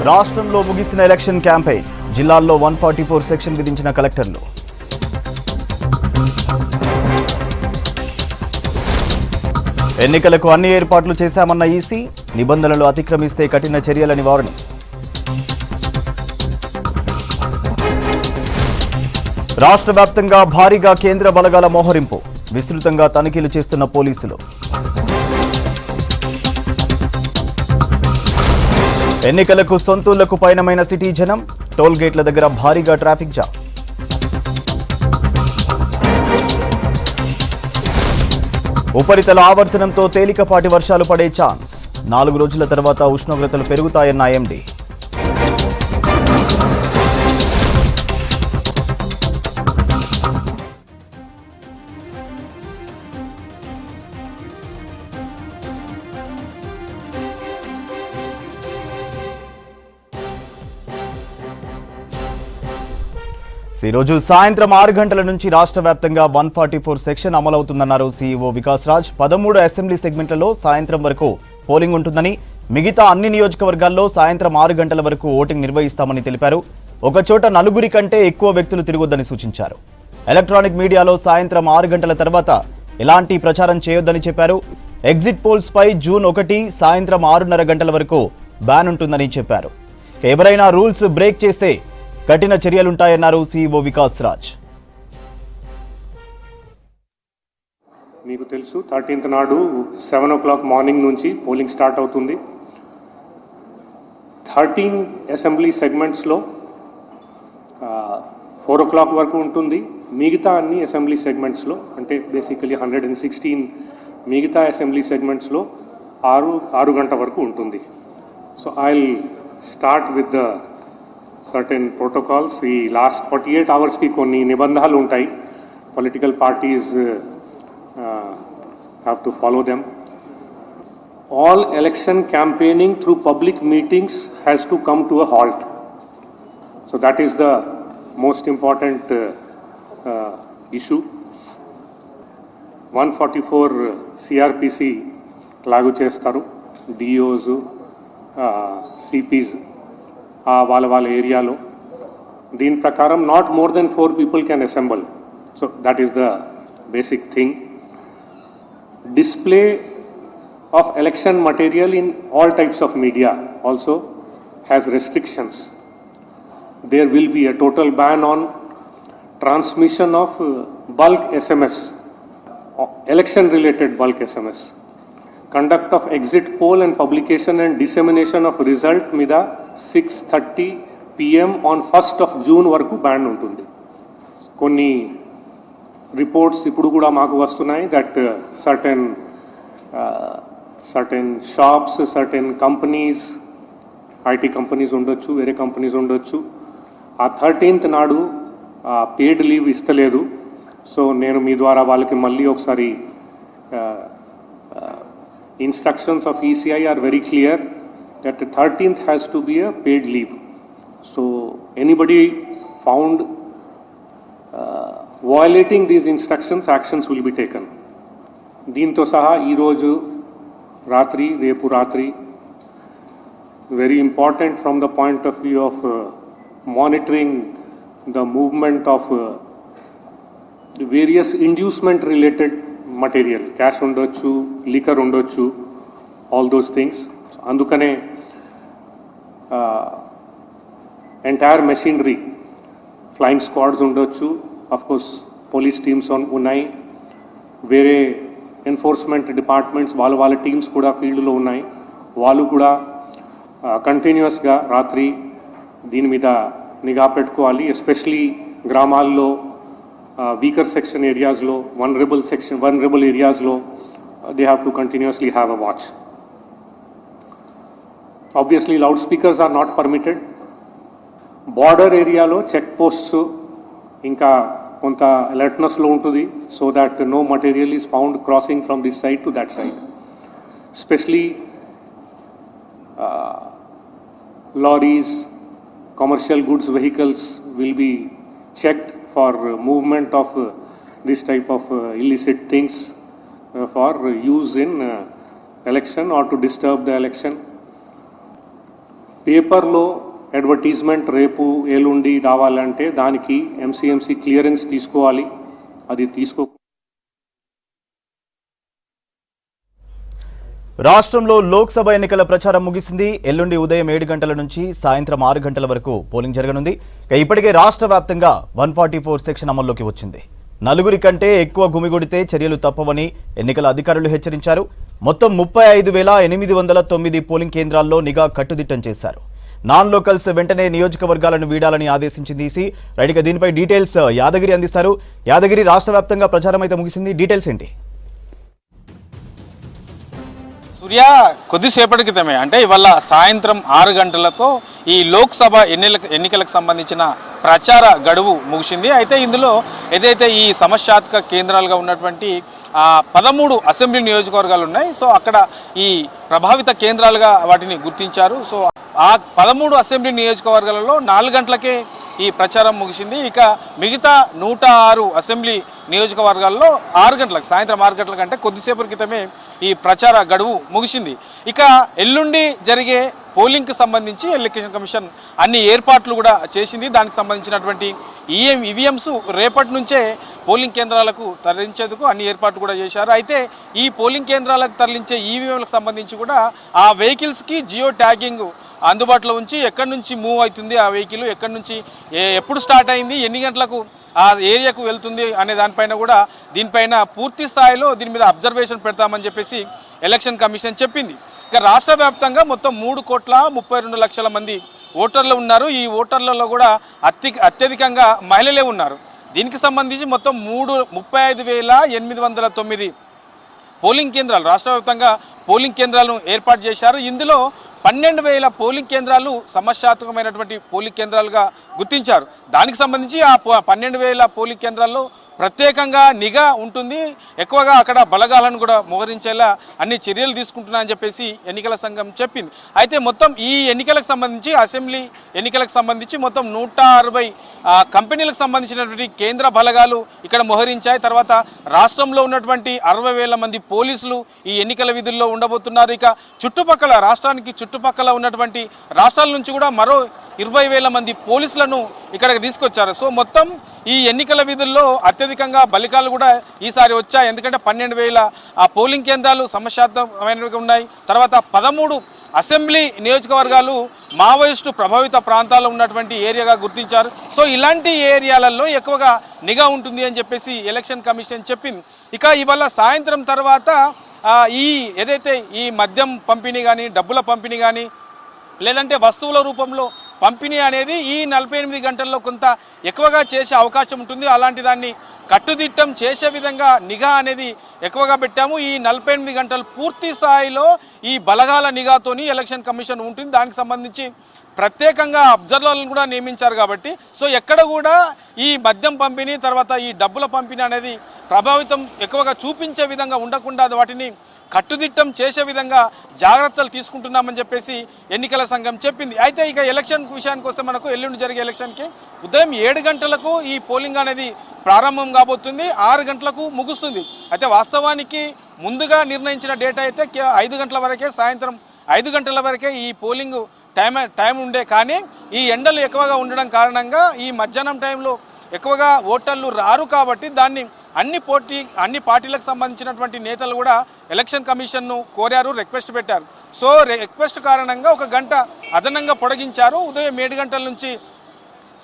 రాష్ట్రంలో ముగిసిన election campaign జిల్లాల్లో 144 సెక్షన్ విధించిన కలెక్టర్లు. ఎన్నికలకు అన్ని ఏర్పాట్లు చేశామన్న ఈసీ, నిబంధనలు అతిక్రమిస్తే కఠిన చర్యలని వార్నింగ్. రాష్ట్ర వ్యాప్తంగా భారీగా కేంద్ర బలగాల మోహరింపు, విస్తృతంగా తనిఖీలు చేస్తున్న పోలీసులు. ఎన్నికలకు సొంతూళ్లకు పయనమైన సిటీ జనం, టోల్ గేట్ల దగ్గర భారీగా ట్రాఫిక్ జామ్. ఉపరితల ఆవర్తనంతో తేలికపాటి వర్షాలు పడే ఛాన్స్, 4 రోజుల తర్వాత ఉష్ణోగ్రతలు పెరుగుతాయన్న ఐఎండీ. ఈరోజు సాయంత్రం 6 గంటల నుంచి రాష్ట్ర వ్యాప్తంగా 144 సెక్షన్ అమలవుతుందన్నారు సీఈఓ వికాస్ రాజ్. 13 అసెంబ్లీ సెగ్మెంట్లలో సాయంత్రం వరకు పోలింగ్ ఉంటుందని, మిగతా అన్ని నియోజకవర్గాల్లో సాయంత్రం 6 గంటల వరకు ఓటింగ్ నిర్వహిస్తామని తెలిపారు. ఒకచోట 4 కంటే ఎక్కువ వ్యక్తులు తిరగొద్దని సూచించారు. ఎలక్ట్రానిక్ మీడియాలో సాయంత్రం 6 గంటల తర్వాత ఎలాంటి ప్రచారం చేయొద్దని చెప్పారు. ఎగ్జిట్ పోల్స్ పై జూన్ 1 సాయంత్రం 6:30 గంటల వరకు బ్యాన్ ఉంటుందని చెప్పారు. ఎవరైనా రూల్స్ బ్రేక్ చేస్తే కఠిన చర్యలుంటాయన్నారు సీఈఓ వికాస్ రాజ్. మీకు తెలుసు 13th నాడు 7 o'clock మార్నింగ్ నుంచి పోలింగ్ స్టార్ట్ అవుతుంది. 13 అసెంబ్లీ సెగ్మెంట్స్లో 4 o'clock వరకు ఉంటుంది. మిగతా అన్ని అసెంబ్లీ సెగ్మెంట్స్లో అంటే బేసికలీ 116 మిగతా అసెంబ్లీ సెగ్మెంట్స్లో 6 గంటల వరకు ఉంటుంది. So I will start with the certain protocols. ఈ లాస్ట్ 48 అవర్స్కి కొన్ని నిబంధనలు ఉంటాయి. Political parties have to follow them. All election campaigning through public meetings has to come to a halt. So that is the most important issue. 144 CrPC లాగు చేస్తారు. DOs, CP's వాళ్ళ ఏరియాలో. దీని ప్రకారం not more than 4 people can assemble. So that is the basic thing. Display of election material in all types of media also has restrictions. There will be a total ban on transmission of bulk SMS, election related bulk SMS. Conduct of exit poll and publication and dissemination of result మీద 6:30 PM on 1st of June వరకు ban ఉంటుంది. కొన్ని reports ఇప్పుడు కూడా మాకు వస్తున్నాయి that certain shops, certain companies, IT companies ఉండొచ్చు, వేరే కంపెనీస్ ఉండొచ్చు, ఆ 13th నాడు పెయిడ్ లీవ్ ఇస్తలేదు. సో నేను మీ ద్వారా వాళ్ళకి మళ్ళీ ఒకసారి instructions of ECI are very clear that the 13th has to be a paid leave. So anybody found violating these instructions, actions will be taken. దీంతో సహా ఈరోజు రాత్రి, రేపు రాత్రి very important from the point of view of monitoring the movement of various inducement related material, cash ఉండొచ్చు, liquor ఉండొచ్చు, all those things. అందుకనే entire machinery, flying squads ఉండొచ్చు, అఫ్కోర్స్ పోలీస్ టీమ్స్ ఉన్నాయి, వేరే ఎన్ఫోర్స్మెంట్ డిపార్ట్మెంట్స్ వాళ్ళ టీమ్స్ కూడా ఫీల్డ్లో ఉన్నాయి. వాళ్ళు కూడా కంటిన్యూస్గా రాత్రి దీని మీద నిఘా పెట్టుకోవాలి. ఎస్పెషలీ గ్రామాల్లో, weaker section areas low, vulnerable areas low, they have to continuously have a watch. Obviously loudspeakers are not permitted. Border area lo check posts inka konta alertness lo untudi so that no material is found crossing from this side to that side. Especially lorries, commercial goods vehicles will be checked for movement of this type of illicit things for use in election or to disturb the election. పేపర్లో advertisement రేపు ఎల్లుండి రావాలంటే దానికి MCMC clearance తీసుకోవాలి. అది రాష్ట్రంలో లోక్సభ ఎన్నికల ప్రచారం ముగిసింది. ఎల్లుండి ఉదయం 7 గంటల నుంచి సాయంత్రం 6 గంటల వరకు పోలింగ్ జరగనుంది. ఇప్పటికే రాష్ట్ర వ్యాప్తంగా 144 సెక్షన్ అమల్లోకి వచ్చింది. నలుగురి కంటే ఎక్కువ గుమిగూడితే చర్యలు తప్పవని ఎన్నికల అధికారులు హెచ్చరించారు. మొత్తం 35,809 పోలింగ్ కేంద్రాల్లో నిఘా కట్టుదిట్టం చేశారు. నాన్ లోకల్స్ వెంటనే నియోజకవర్గాలను వీడాలని ఆదేశించింది ఈసీ. రైట్గా దీనిపై డీటెయిల్స్ యాదగిరి అందిస్తారు. యాదగిరి, రాష్ట్ర వ్యాప్తంగా ప్రచారం అయితే ముగిసింది, డీటెయిల్స్ ఏంటి? సూర్య, కొద్దిసేపటి క్రితమే అంటే ఇవాళ సాయంత్రం 6 గంటలతో ఈ లోక్సభ ఎన్నికలకు సంబంధించిన ప్రచార గడువు ముగిసింది. అయితే ఇందులో ఏదైతే ఈ సమస్యాత్మక కేంద్రాలుగా ఉన్నటువంటి 13 అసెంబ్లీ నియోజకవర్గాలు ఉన్నాయి. సో అక్కడ ఈ ప్రభావిత కేంద్రాలుగా వాటిని గుర్తించారు. సో ఆ 13 అసెంబ్లీ నియోజకవర్గాలలో 4 గంటలకే ఈ ప్రచారం ముగిసింది. ఇక మిగతా 106 అసెంబ్లీ నియోజకవర్గాల్లో 6 గంటలకు, సాయంత్రం 6 గంటల కంటే కొద్దిసేపటి క్రితమే ఈ ప్రచార గడువు ముగిసింది. ఇక ఎల్లుండి జరిగే పోలింగ్కి సంబంధించి ఎలక్షన్ కమిషన్ అన్ని ఏర్పాట్లు కూడా చేసింది. దానికి సంబంధించినటువంటి ఈవీఎంస్ రేపటి నుంచే పోలింగ్ కేంద్రాలకు తరలించేందుకు అన్ని ఏర్పాట్లు కూడా చేశారు. అయితే ఈ పోలింగ్ కేంద్రాలకు తరలించే ఈవీఎంలకు సంబంధించి కూడా ఆ వెహికల్స్కి జియో ట్యాగింగ్ అందుబాటులో ఉంచి ఎక్కడి నుంచి మూవ్ అవుతుంది ఆ వెహికల్, ఎక్కడి నుంచి ఎప్పుడు స్టార్ట్ అయింది, ఎన్ని గంటలకు ఆ ఏరియాకు వెళ్తుంది అనే దీనిపైన పూర్తి స్థాయిలో దీని మీద అబ్జర్వేషన్ పెడతామని చెప్పేసి ఎలక్షన్ కమిషన్ చెప్పింది. ఇక రాష్ట్ర వ్యాప్తంగా మొత్తం 3,32,00,000 మంది ఓటర్లు ఉన్నారు. ఈ ఓటర్లలో కూడా అత్యధికంగా మహిళలే ఉన్నారు. దీనికి సంబంధించి మొత్తం 35,809 పోలింగ్ కేంద్రాలు రాష్ట్ర వ్యాప్తంగా పోలింగ్ కేంద్రాలను ఏర్పాటు చేశారు. ఇందులో 12,000 పోలింగ్ కేంద్రాలు సమస్యాత్మకమైనటువంటి పోలింగ్ కేంద్రాలుగా గుర్తించారు. దానికి సంబంధించి ఆ 12,000 పోలింగ్ కేంద్రాల్లో ప్రత్యేకంగా నిఘా ఉంటుంది. ఎక్కువగా అక్కడ బలగాలను కూడా మోహరించేలా అన్ని చర్యలు తీసుకుంటున్నాయని చెప్పేసి ఎన్నికల సంఘం చెప్పింది. అయితే మొత్తం ఈ ఎన్నికలకు సంబంధించి అసెంబ్లీ ఎన్నికలకు సంబంధించి మొత్తం 160 కంపెనీలకు సంబంధించినటువంటి కేంద్ర బలగాలు ఇక్కడ మోహరించాయి. తర్వాత రాష్ట్రంలో ఉన్నటువంటి 60,000 మంది పోలీసులు ఈ ఎన్నికల విధుల్లో ఉండబోతున్నారు. ఇక రాష్ట్రానికి చుట్టుపక్కల ఉన్నటువంటి రాష్ట్రాల నుంచి కూడా మరో 20,000 మంది పోలీసులను ఇక్కడికి తీసుకొచ్చారు. సో మొత్తం ఈ ఎన్నికల విధుల్లో అత్యధికంగా బలికాలు కూడా ఈసారి వచ్చాయి. ఎందుకంటే 12,000 పోలింగ్ కేంద్రాలు సమస్యాత్మకమైనవి ఉన్నాయి. తర్వాత 13 అసెంబ్లీ నియోజకవర్గాలు మావోయిస్టు ప్రభావిత ప్రాంతాల్లో ఉన్నటువంటి ఏరియాగా గుర్తించారు. సో ఇలాంటి ఏరియాలలో ఎక్కువగా నిఘా ఉంటుంది అని చెప్పేసి ఎలక్షన్ కమిషన్ చెప్పింది. ఇక ఇవాళ సాయంత్రం తర్వాత ఏదైతే ఈ మద్యం పంపిణీ కానీ, డబ్బుల పంపిణీ కానీ, లేదంటే వస్తువుల రూపంలో పంపిణీ అనేది ఈ 48 గంటల్లో కొంత ఎక్కువగా చేసే అవకాశం ఉంటుంది. అలాంటి దాన్ని కట్టుదిట్టం చేసే విధంగా నిఘా అనేది ఎక్కువగా పెట్టాము. ఈ 48 గంటలు పూర్తి స్థాయిలో ఈ బలగాల నిఘాతోని ఎలక్షన్ కమిషన్ ఉంటుంది. దానికి సంబంధించి ప్రత్యేకంగా అబ్జర్వర్లను కూడా నియమించారు కాబట్టి సో ఎక్కడ కూడా ఈ మద్యం పంపిణీ, తర్వాత ఈ డబ్బుల పంపిణీ అనేది ప్రభావితం ఎక్కువగా చూపించే విధంగా ఉండకుండా వాటిని కట్టుదిట్టం చేసే విధంగా జాగ్రత్తలు తీసుకుంటున్నామని చెప్పేసి ఎన్నికల సంఘం చెప్పింది. అయితే ఇక ఎలక్షన్ విషయానికి వస్తే మనకు ఎల్లుండి జరిగే ఎలక్షన్కి ఉదయం 7 గంటలకు ఈ పోలింగ్ అనేది ప్రారంభం కాబోతుంది, 6 గంటలకు ముగుస్తుంది. అయితే వాస్తవానికి ముందుగా నిర్ణయించిన డేట్ అయితే 5 గంటల వరకే, సాయంత్రం 5 గంటల వరకే ఈ పోలింగ్ టైం ఉండే. కానీ ఈ ఎండలు ఎక్కువగా ఉండడం కారణంగా ఈ మధ్యాహ్నం టైంలో ఎక్కువగా ఓటర్లు రారు కాబట్టి దాన్ని అన్ని పార్టీలకు సంబంధించినటువంటి నేతలు కూడా ఎలక్షన్ కమిషన్ను కోరారు, రిక్వెస్ట్ పెట్టారు. సో రిక్వెస్ట్ కారణంగా 1 గంట అదనంగా పొడిగించారు. ఉదయం 7 గంటల నుంచి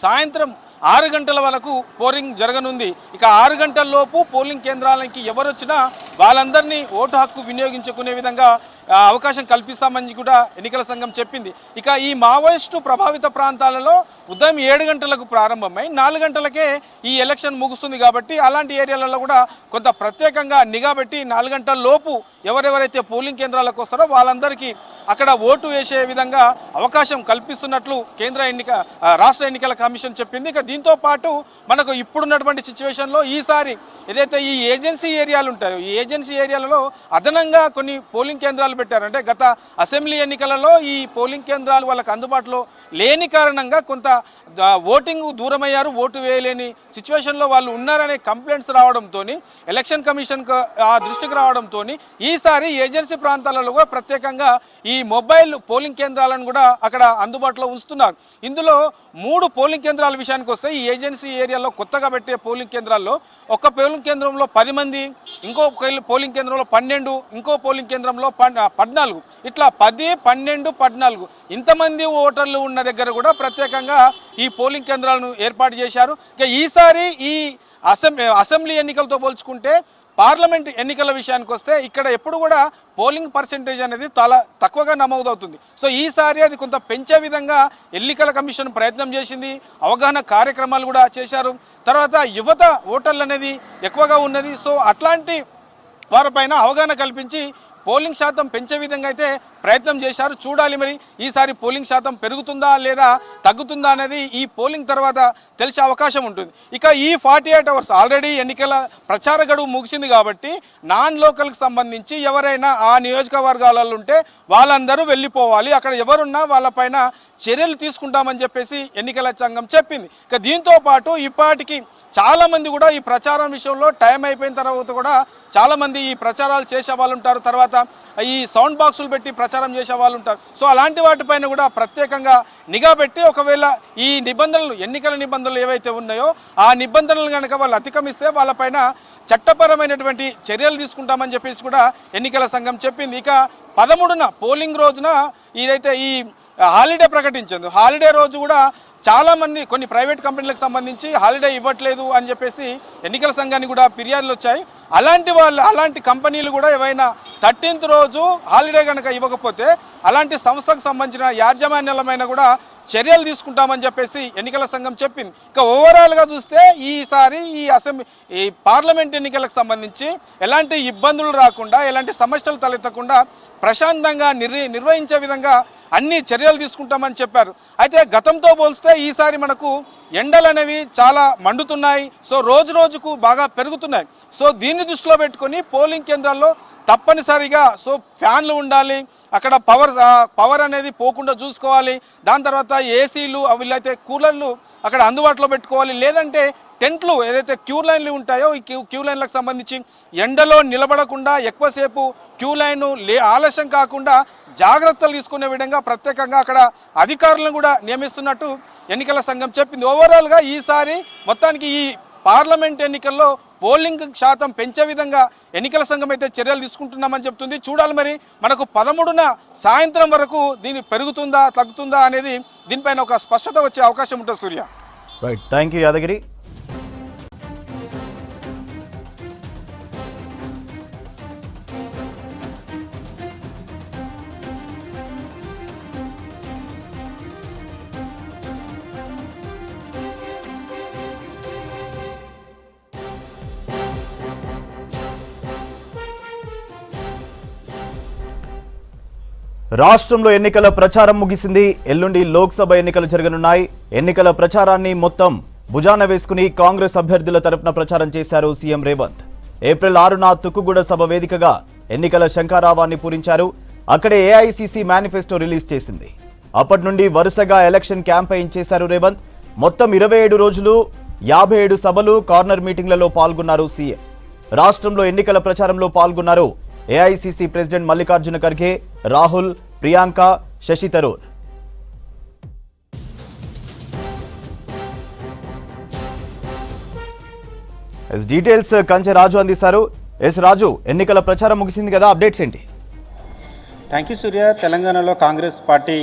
సాయంత్రం 6 గంటల వరకు పోలింగ్ జరగనుంది. ఇక 6 గంటల లోపు పోలింగ్ కేంద్రాలకి ఎవరు వచ్చినా వాళ్ళందరినీ ఓటు హక్కు వినియోగించుకునే విధంగా అవకాశం కల్పిస్తామని కూడా ఎన్నికల సంఘం చెప్పింది. ఇక ఈ మావోయిస్టు ప్రభావిత ప్రాంతాలలో ఉదయం 7 గంటలకు ప్రారంభమై 4 గంటలకే ఈ ఎలక్షన్ ముగుస్తుంది కాబట్టి అలాంటి ఏరియాలలో కూడా కొంత ప్రత్యేకంగా నిఘా పెట్టి 4 గంటల లోపు ఎవరెవరైతే పోలింగ్ కేంద్రాలకు వస్తారో వాళ్ళందరికీ అక్కడ ఓటు వేసే విధంగా అవకాశం కల్పిస్తున్నట్లు రాష్ట్ర ఎన్నికల కమిషన్ చెప్పింది. ఇక దీంతో పాటు మనకు ఇప్పుడున్నటువంటి సిచ్యువేషన్లో ఈసారి ఏదైతే ఈ ఏజెన్సీ ఏరియాలు ఉంటాయో ఈ ఏజెన్సీ ఏరియాలలో అదనంగా కొన్ని పోలింగ్ కేంద్రాలు పెట్టారు. అంటే గత అసెంబ్లీ ఎన్నికలలో ఈ పోలింగ్ కేంద్రాలు వాళ్ళకి అందుబాటులో లేని కారణంగా కొంత ఓటింగ్ దూరమయ్యారు, ఓటు వేయలేని సిచ్యువేషన్లో వాళ్ళు ఉన్నారనే కంప్లైంట్స్ రావడంతో ఎలక్షన్ కమిషన్కు ఆ దృష్టికి రావడంతో ఈసారి ఏజెన్సీ ప్రాంతాలలో కూడా ప్రత్యేకంగా ఈ మొబైల్ పోలింగ్ కేంద్రాలను కూడా అక్కడ అందుబాటులో ఉంచుతున్నారు. ఇందులో 3 పోలింగ్ కేంద్రాల విషయానికి వస్తే ఈ ఏజెన్సీ ఏరియాలో కొత్తగా పెట్టే పోలింగ్ కేంద్రాల్లో ఒక పోలింగ్ కేంద్రంలో 10 మంది, ఇంకో పోలింగ్ కేంద్రంలో 12, ఇంకో పోలింగ్ కేంద్రంలో 14, ఇట్లా 10, 12, 14 ఇంతమంది ఓటర్లు ఉన్న దగ్గర కూడా ప్రత్యేకంగా ఈ పోలింగ్ కేంద్రాలను ఏర్పాటు చేశారు. ఇక ఈసారి ఈ అసెంబ్లీ ఎన్నికలతో పోల్చుకుంటే పార్లమెంట్ ఎన్నికల విషయానికి వస్తే ఇక్కడ ఎప్పుడు కూడా పోలింగ్ పర్సెంటేజ్ అనేది చాలా తక్కువగా నమోదవుతుంది. సో ఈసారి అది కొంత పెంచే విధంగా ఎన్నికల కమిషన్ ప్రయత్నం చేసింది, అవగాహన కార్యక్రమాలు కూడా చేశారు. తర్వాత యువత ఓటర్లు అనేది ఎక్కువగా ఉన్నది. సో అట్లాంటి వారిపైన అవగాహన కల్పించి పోలింగ్ శాతం పెంచే విధంగా అయితే ప్రయత్నం చేశారు. చూడాలి మరి ఈసారి పోలింగ్ శాతం పెరుగుతుందా లేదా తగ్గుతుందా అనేది ఈ పోలింగ్ తర్వాత తెలిసే అవకాశం ఉంటుంది. ఇక ఈ 48 అవర్స్ ఆల్రెడీ ఎన్నికల ప్రచార గడువు ముగిసింది కాబట్టి నాన్ లోకల్కి సంబంధించి ఎవరైనా ఆ నియోజకవర్గాలలో ఉంటే వాళ్ళందరూ వెళ్ళిపోవాలి, అక్కడ ఎవరున్నా వాళ్ళపైన చర్యలు తీసుకుంటామని చెప్పేసి ఎన్నికల సంఘం చెప్పింది. ఇక దీంతో పాటు ఇప్పటికి చాలామంది కూడా ఈ ప్రచారం విషయంలో టైం అయిపోయిన తర్వాత కూడా చాలామంది ఈ ప్రచారాలు చేసే వాళ్ళు ఉంటారు, తర్వాత ఈ సౌండ్ బాక్సులు పెట్టి ప్రచారం చేసే వాళ్ళు ఉంటారు. సో అలాంటి వాటిపైన కూడా ప్రత్యేకంగా నిఘా పెట్టి ఒకవేళ ఈ నిబంధనలు ఎన్నికల నిబంధనలు ఏవైతే ఉన్నాయో ఆ నిబంధనలు కనుక వాళ్ళు అతిక్రమిస్తే వాళ్ళపైన చట్టపరమైనటువంటి చర్యలు తీసుకుంటామని చెప్పేసి కూడా ఎన్నికల సంఘం చెప్పింది. ఇక 13న పోలింగ్ రోజున ఇదైతే ఈ హాలిడే ప్రకటించింది. హాలిడే రోజు కూడా చాలామంది కొన్ని ప్రైవేట్ కంపెనీలకు సంబంధించి హాలిడే ఇవ్వట్లేదు అని చెప్పేసి ఎన్నికల సంఘానికి కూడా ఫిర్యాదులు వచ్చాయి. అలాంటి కంపెనీలు కూడా ఏవైనా 13th రోజు హాలిడే కనుక ఇవ్వకపోతే అలాంటి సంస్థకు సంబంధించిన యాజమాన్యాలమైన కూడా చర్యలు తీసుకుంటామని చెప్పేసి ఎన్నికల సంఘం చెప్పింది. ఇక ఓవరాల్గా చూస్తే ఈసారి ఈ పార్లమెంట్ ఎన్నికలకు సంబంధించి ఎలాంటి ఇబ్బందులు రాకుండా, ఎలాంటి సమస్యలు తలెత్తకుండా ప్రశాంతంగా నిర్వహించే విధంగా అన్ని చర్యలు తీసుకుంటామని చెప్పారు. అయితే గతంతో పోల్స్తే ఈసారి మనకు ఎండలు అనేవి చాలా మండుతున్నాయి. సో రోజు రోజుకు బాగా పెరుగుతున్నాయి. సో దీన్ని దృష్టిలో పెట్టుకొని పోలింగ్ కేంద్రాల్లో తప్పనిసరిగా ఫ్యాన్లు ఉండాలి, అక్కడ పవర్ అనేది పోకుండా చూసుకోవాలి. దాని తర్వాత ఏసీలు వీళ్ళైతే కూలర్లు అక్కడ అందుబాటులో పెట్టుకోవాలి. లేదంటే టెంట్లు ఏదైతే క్యూ లైన్లు ఉంటాయో ఈ క్యూ లైన్లకు సంబంధించి ఎండలో నిలబడకుండా ఎక్కువసేపు క్యూ లైన్ ఆలస్యం కాకుండా జాగ్రత్తలు తీసుకునే విధంగా ప్రత్యేకంగా అక్కడ అధికారులను కూడా నియమిస్తున్నట్టు ఎన్నికల సంఘం చెప్పింది. ఓవరాల్గా ఈసారి మొత్తానికి ఈ పార్లమెంట్ ఎన్నికల్లో పోలింగ్ శాతం పెంచే విధంగా ఎన్నికల సంఘం అయితే చర్యలు తీసుకుంటున్నామని చెప్తుంది. చూడాలి మరి మనకు 13న సాయంత్రం వరకు దీన్ని పెరుగుతుందా తగ్గుతుందా అనేది దీనిపైన ఒక స్పష్టత వచ్చే అవకాశం ఉంటుంది. సూర్య, రైట్, థ్యాంక్ యూ యాదగిరి. రాష్ట్రంలో ఎన్నికల ప్రచారం ముగిసింది. ఎల్లుండి లోక్సభ ఎన్నికలు జరగనున్నాయి. ఎన్నికల ప్రచారాన్ని మొత్తం భుజాన వేసుకుని కాంగ్రెస్ అభ్యర్థుల తరపున ప్రచారం చేశారు సీఎం రేవంత్. ఏప్రిల్ 6న తుక్కుగూడ సభ వేదికగా ఎన్నికల శంఖారావాన్ని పూరించారు. అక్కడే ఏఐసీసీ మేనిఫెస్టో రిలీజ్ చేసింది. అప్పటి నుండి వరుసగా ఎలక్షన్ క్యాంపెయిన్ చేశారు రేవంత్. మొత్తం 27 రోజులు 57 సభలు, కార్నర్ మీటింగ్లలో పాల్గొన్నారు సీఎం. రాష్ట్రంలో ఎన్నికల ప్రచారంలో పాల్గొన్నారు AICC president Mallikarjun Kharge, Rahul, Priyanka, Shashi Tharoor. Details Kanche Raju అందిస్తారు. రాజు, ఎన్నికల ప్రచారం ముగిసింది కదా, అప్డేట్స్ ఏంటి? థ్యాంక్ యూ సూర్య. తెలంగాణలో కాంగ్రెస్ పార్టీ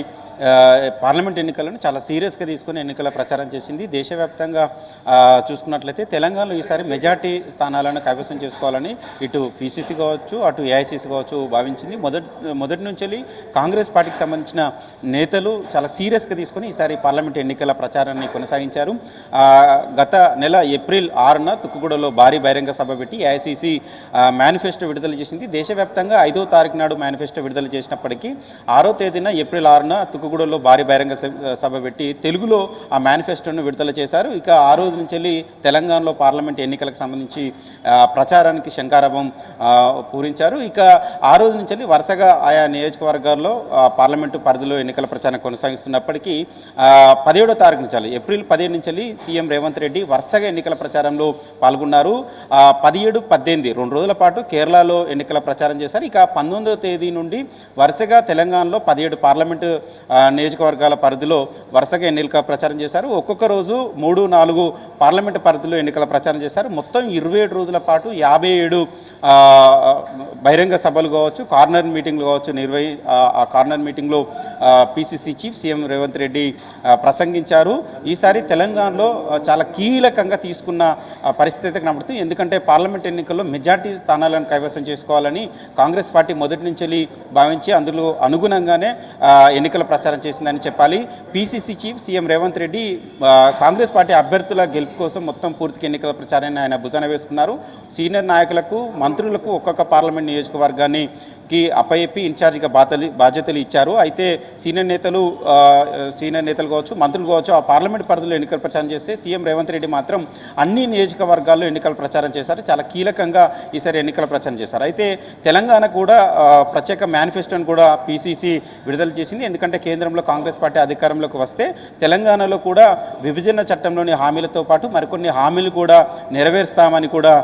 పార్లమెంట్ ఎన్నికలను చాలా సీరియస్గా తీసుకుని ఎన్నికల ప్రచారం చేసింది. దేశవ్యాప్తంగా చూసుకున్నట్లయితే తెలంగాణలో ఈసారి మెజార్టీ స్థానాలను కైవసం చేసుకోవాలని ఇటు పీసీసీ కావచ్చు, అటు ఏఐసీసీ కావచ్చు భావించింది. మొదటి నుంచి కాంగ్రెస్ పార్టీకి సంబంధించిన నేతలు చాలా సీరియస్గా తీసుకుని ఈసారి పార్లమెంట్ ఎన్నికల ప్రచారాన్ని కొనసాగించారు. గత నెల ఏప్రిల్ 6న తుక్కుగూడలో భారీ బహిరంగ సభ పెట్టి ఏఐసీసీ మేనిఫెస్టో విడుదల చేసింది. దేశవ్యాప్తంగా 5వ తారీఖు నాడు మేనిఫెస్టో విడుదల చేసినప్పటికీ 6వ తేదీన ఏప్రిల్ 6న బంకుగూడలో భారీ బహిరంగ సభ పెట్టి తెలుగులో ఆ మేనిఫెస్టోను విడుదల చేశారు. ఇక ఆ రోజు నుంచి వెళ్ళి తెలంగాణలో పార్లమెంట్ ఎన్నికలకు సంబంధించి ప్రచారానికి శంకారావం పూరించారు. ఇక ఆ రోజు నుంచి వెళ్ళి వరుసగా ఆయా నియోజకవర్గాల్లో పార్లమెంటు పరిధిలో ఎన్నికల ప్రచారం కొనసాగిస్తున్నప్పటికీ 17వ తారీఖు నుంచి ఏప్రిల్ 17 నుంచి సీఎం రేవంత్ రెడ్డి వరుసగా ఎన్నికల ప్రచారంలో పాల్గొన్నారు. 17, 18 2 రోజుల పాటు కేరళలో ఎన్నికల ప్రచారం చేశారు. ఇక 19వ తేదీ నుండి వరుసగా తెలంగాణలో 17 పార్లమెంటు నియోజకవర్గాల పరిధిలో వరుసగా ఎన్నికల ప్రచారం చేశారు. ఒక్కొక్క రోజు 3, 4 పార్లమెంటు పరిధిలో ఎన్నికల ప్రచారం చేశారు. మొత్తం 27 రోజుల పాటు 57 బహిరంగ సభలు కావచ్చు, కార్నర్ మీటింగ్లు కావచ్చు ఆ కార్నర్ మీటింగ్లో PCC chief CM Revanth Reddy ప్రసంగించారు. ఈసారి తెలంగాణలో చాలా కీలకంగా తీసుకున్న పరిస్థితి అయితే కనబడుతుంది. ఎందుకంటే పార్లమెంట్ ఎన్నికల్లో మెజార్టీ స్థానాలను కైవసం చేసుకోవాలని కాంగ్రెస్ పార్టీ మొదటి నుంచి భావించి అందులో అనుగుణంగానే ఎన్నికల ప్రచారం చేసిందని చెప్పాలి. PCC chief CM Revanth Reddy Congress party అభ్యర్థుల గెలుపు కోసం మొత్తం పూర్తిగా ఎన్నికల ప్రచారాన్ని ఆయన భుజాన వేసుకున్నారు. సీనియర్ నాయకులకు, మంత్రులకు ఒక్కొక్క పార్లమెంట్ నియోజకవర్గాన్ని అప్పచెప్పి ఇన్ఛార్జిగా బాధ్యతలు ఇచ్చారు. అయితే సీనియర్ నేతలు కావచ్చు, మంత్రులు కావచ్చు ఆ పార్లమెంట్ పరిధిలో ఎన్నికల ప్రచారం చేస్తే సీఎం రేవంత్ రెడ్డి మాత్రం అన్ని నియోజకవర్గాల్లో ఎన్నికల ప్రచారం చేశారు. చాలా కీలకంగా ఈసారి ఎన్నికల ప్రచారం చేశారు. అయితే తెలంగాణ కూడా ప్రత్యేక మేనిఫెస్టోను కూడా పిసిసి విడుదల చేసింది. ఎందుకంటే కేంద్రంలో కాంగ్రెస్ పార్టీ అధికారంలోకి వస్తే తెలంగాణలో కూడా విభజన చట్టంలోని హామీలతో పాటు మరికొన్ని హామీలు కూడా నెరవేరుస్తామని కూడా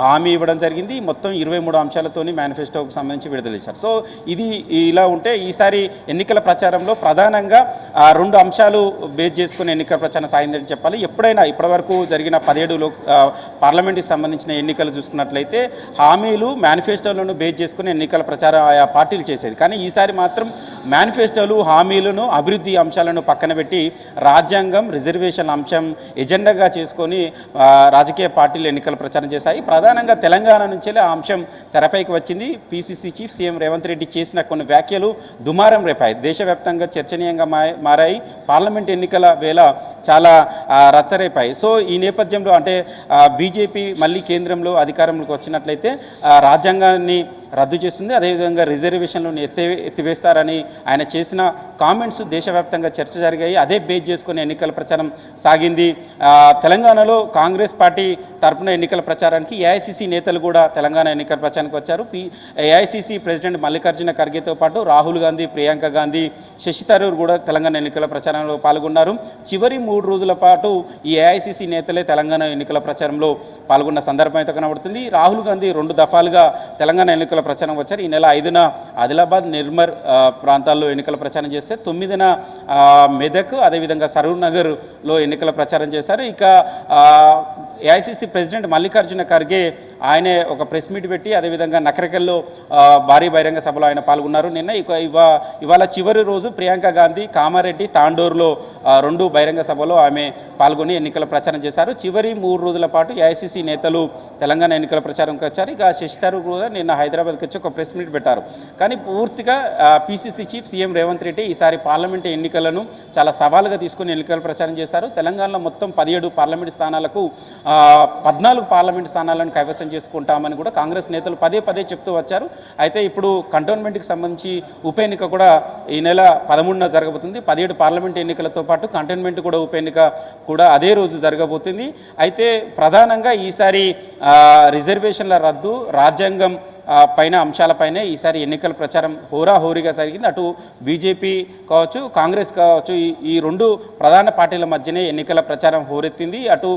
హామీ ఇవ్వడం జరిగింది. మొత్తం 23 అంశాలతోని మేనిఫెస్టోకు సంబంధించి విడుదల చేశారు. సో ఇది ఇలా ఉంటే ఈసారి ఎన్నికల ప్రచారంలో ప్రధానంగా 2 అంశాలు బేస్ చేసుకుని ఎన్నికల ప్రచారం సాగిందని చెప్పాలి. ఎప్పుడైనా ఇప్పటివరకు జరిగిన 17 పార్లమెంట్కి సంబంధించిన ఎన్నికలు చూసుకున్నట్లయితే హామీలు మేనిఫెస్టోలను బేస్ చేసుకుని ఎన్నికల ప్రచారం ఆయా పార్టీలు చేసేది. కానీ ఈసారి మాత్రం మేనిఫెస్టోలు, హామీలను, అభివృద్ధి అంశాలను పక్కన పెట్టి రాజ్యాంగం, రిజర్వేషన్ అంశం ఎజెండాగా చేసుకొని రాజకీయ పార్టీలు ఎన్నికల ప్రచారం చేశాయి. ప్రధానంగా తెలంగాణ నుంచే ఆ అంశం తెరపైకి వచ్చింది. PCC chief CM Revanth Reddy చేసిన కొన్ని వ్యాఖ్యలు దుమారం రేపాయి, దేశవ్యాప్తంగా చర్చనీయంగా మారాయి. పార్లమెంట్ ఎన్నికల వేళ చాలా రచ్చరేపాయి. సో ఈ నేపథ్యంలో అంటే బీజేపీ మళ్ళీ కేంద్రంలో అధికారంలోకి వచ్చినట్లయితే రాజ్యాంగాన్ని రద్దు చేస్తుంది, అదేవిధంగా రిజర్వేషన్లను ఎత్తివేస్తారని ఆయన చేసిన కామెంట్స్ దేశవ్యాప్తంగా చర్చ జరిగాయి. అదే బేస్ చేసుకుని ఎన్నికల ప్రచారం సాగింది. తెలంగాణలో కాంగ్రెస్ పార్టీ తరఫున ఎన్నికల ప్రచారానికి ఏఐసిసి నేతలు కూడా తెలంగాణ ఎన్నికల ప్రచారానికి వచ్చారు. ఏఐసిసి ప్రెసిడెంట్ మల్లికార్జున ఖర్గేతో పాటు రాహుల్ గాంధీ, ప్రియాంక గాంధీ, శశి థరూర్ కూడా తెలంగాణ ఎన్నికల ప్రచారంలో పాల్గొన్నారు. చివరి 3 రోజుల పాటు ఈ ఏఐసిసి నేతలే తెలంగాణ ఎన్నికల ప్రచారంలో పాల్గొన్న సందర్భం అయితే కనబడుతుంది. రాహుల్ గాంధీ 2 దఫాలుగా తెలంగాణ ఎన్నికల ప్రచారం వచ్చారు. ఈ నెల 5న ఆదిలాబాద్, నిర్మల్ ప్రాంతాల్లో ఎన్నికల ప్రచారం చేస్తే 9న మెదక్, అదేవిధంగా సరూర్ నగర్లో ఎన్నికల ప్రచారం చేశారు. ఇక ఏఐసిసి ప్రెసిడెంట్ మల్లికార్జున ఖర్గే ఆయనే ఒక ప్రెస్ మీట్ పెట్టి అదేవిధంగా నకరికల్లో భారీ బహిరంగ సభలో ఆయన పాల్గొన్నారు. నిన్న ఇవాళ చివరి రోజు ప్రియాంక గాంధీ కామారెడ్డి, తాండూరులో 2 బహిరంగ సభలో ఆమె పాల్గొని ఎన్నికల ప్రచారం చేశారు. చివరి 3 రోజుల పాటు ఏఐసిసి నేతలు తెలంగాణ ఎన్నికల ప్రచారంకి వచ్చారు. ఇక శశి థరూర్ కూడా నిన్న హైదరాబాద్కి వచ్చి ఒక ప్రెస్ మీట్ పెట్టారు. కానీ పూర్తిగా PCC chief CM Revanth Reddy ఈసారి పార్లమెంట్ ఎన్నికలను చాలా సవాలుగా తీసుకుని ఎన్నికల ప్రచారం చేశారు. తెలంగాణలో మొత్తం 17 పార్లమెంట్ స్థానాలకు 14 పార్లమెంట్ స్థానాలను కైవసం చేసుకుంటామని కూడా కాంగ్రెస్ నేతలు పదే చెప్తూ వచ్చారు. అయితే ఇప్పుడు కంటోన్మెంట్కి సంబంధించి ఉప ఎన్నిక కూడా ఈ నెల 13న జరగబోతుంది. 17 పార్లమెంట్ ఎన్నికలతో పాటు కంటోన్మెంట్ కూడా ఉప ఎన్నిక కూడా అదే రోజు జరగబోతుంది. అయితే ప్రధానంగా ఈసారి రిజర్వేషన్ల రద్దు, రాజ్యాంగం పైన అంశాలపైనే ఈసారి ఎన్నికల ప్రచారం హోరాహోరీగా జరిగింది. అటు బీజేపీ కావచ్చు, కాంగ్రెస్ కావచ్చు, ఈ 2 ప్రధాన పార్టీల మధ్యనే ఎన్నికల ప్రచారం హోరెత్తింది. అటు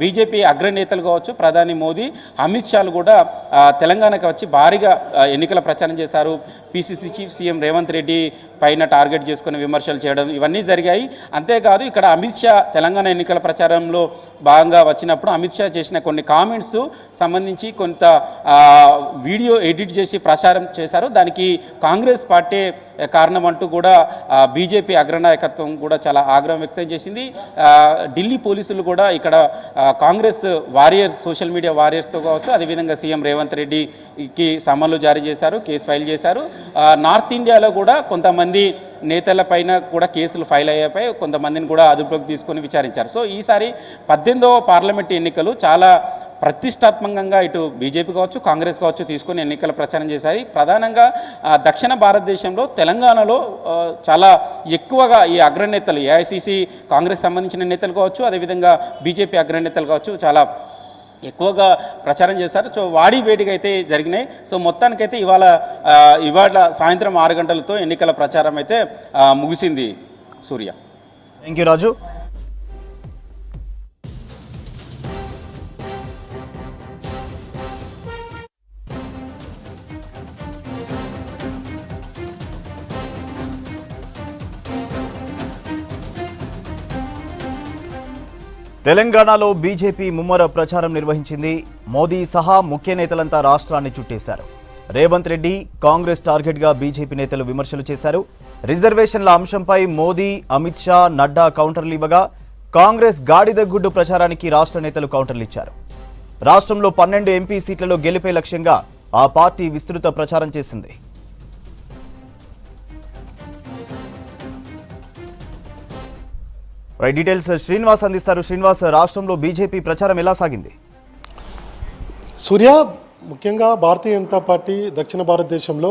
బీజేపీ అగ్రనేతలు కావచ్చు, ప్రధాని మోదీ, అమిత్ షాలు కూడా తెలంగాణకు వచ్చి భారీగా ఎన్నికల ప్రచారం చేశారు. PCC chief CM Revanth Reddy పైన టార్గెట్ చేసుకుని విమర్శలు చేయడం ఇవన్నీ జరిగాయి. అంతేకాదు ఇక్కడ అమిత్ షా తెలంగాణ ఎన్నికల ప్రచారంలో భాగంగా వచ్చినప్పుడు అమిత్ షా చేసిన కొన్ని కామెంట్స్ సంబంధించి కొంత వీడియో ఎడిట్ చేసి ప్రచారం చేశారు. దానికి కాంగ్రెస్ పార్టీ కారణం అంటూ కూడా బీజేపీ అగ్రనాయకత్వం కూడా చాలా ఆగ్రహం వ్యక్తం చేసింది. ఢిల్లీ పోలీసులు కూడా ఇక్కడ కాంగ్రెస్ వారియర్స్, సోషల్ మీడియా వారియర్స్తో కావచ్చు, అదేవిధంగా సీఎం రేవంత్ రెడ్డికి సమన్లు జారీ చేశారు, కేసు ఫైల్ చేశారు. నార్త్ ఇండియాలో కూడా కొంతమంది నేతలపైన కూడా కేసులు ఫైల్ అయ్యాయి, కొంతమందిని కూడా అదుపులోకి తీసుకొని విచారించారు. సో ఈసారి 18వ పార్లమెంట్ ఎన్నికలు చాలా ప్రతిష్టాత్మకంగా ఇటు బీజేపీ కావచ్చు, కాంగ్రెస్ కావచ్చు తీసుకొని ఎన్నికల ప్రచారం చేశాయి. ప్రధానంగా దక్షిణ భారతదేశంలో తెలంగాణలో చాలా ఎక్కువగా ఈ అగ్రనేతలు ఏఐసిసి కాంగ్రెస్ సంబంధించిన నేతలు కావచ్చు, అదేవిధంగా బీజేపీ అగ్రనేతలు కావచ్చు చాలా ఎక్కువగా ప్రచారం చేశారు. సో వాడి వేడిగా అయితే జరిగినాయి. సో మొత్తానికైతే ఇవాళ సాయంత్రం 6 గంటలతో ఎన్నికల ప్రచారం అయితే ముగిసింది. సూర్య. థ్యాంక్ యూ రాజు. తెలంగాణలో బీజేపీ ముమ్మర ప్రచారం నిర్వహించింది. మోదీ సహా ముఖ్య నేతలంతా రాష్ట్రాన్ని చుట్టేశారు. రేవంత్ రెడ్డి, కాంగ్రెస్ టార్గెట్గా బీజేపీ నేతలు విమర్శలు చేశారు. రిజర్వేషన్ల అంశంపై మోదీ, అమిత్ షా, నడ్డా కౌంటర్లు ఇవ్వగా కాంగ్రెస్ గాడిద గుడ్డు ప్రచారానికి రాష్ట్ర నేతలు కౌంటర్లు ఇచ్చారు. రాష్ట్రంలో 12 ఎంపీ సీట్లలో గెలిపే లక్ష్యంగా ఆ పార్టీ విస్తృత ప్రచారం చేసింది. డీటెయిల్స్ శ్రీనివాస్ అందిస్తారు. శ్రీనివాస్, రాష్ట్రంలో బీజేపీ ప్రచారం ఎలా సాగింది? సూర్య, ముఖ్యంగా భారతీయ జనతా పార్టీ దక్షిణ భారతదేశంలో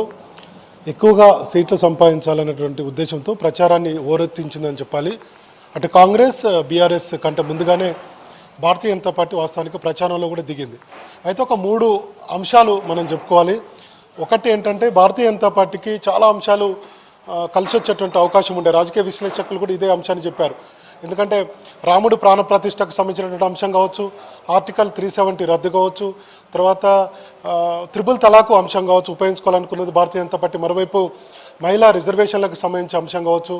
ఎక్కువగా సీట్లు సంపాదించాలనేటువంటి ఉద్దేశంతో ప్రచారాన్ని ఓరెత్తించిందని చెప్పాలి. అటు కాంగ్రెస్, బీఆర్ఎస్ కంటే ముందుగానే భారతీయ జనతా పార్టీ వాస్తవానికి ప్రచారంలో కూడా దిగింది. అయితే ఒక 3 అంశాలు మనం చెప్పుకోవాలి. ఒకటి ఏంటంటే భారతీయ జనతా పార్టీకి చాలా అంశాలు కలిసి వచ్చేటువంటి అవకాశం ఉండే. రాజకీయ విశ్లేషకులు కూడా ఇదే అంశాన్ని చెప్పారు. ఎందుకంటే రాముడు ప్రాణప్రతిష్టకు సంబంధించినటువంటి అంశం కావచ్చు, ఆర్టికల్ 370 రద్దు కావచ్చు, తర్వాత త్రిబుల్ తలాకు అంశం కావచ్చు ఉపయోగించుకోవాలనుకున్నది భారతీయ జనతా పార్టీ, మరోవైపు మహిళా రిజర్వేషన్లకు సంబంధించిన అంశం కావచ్చు,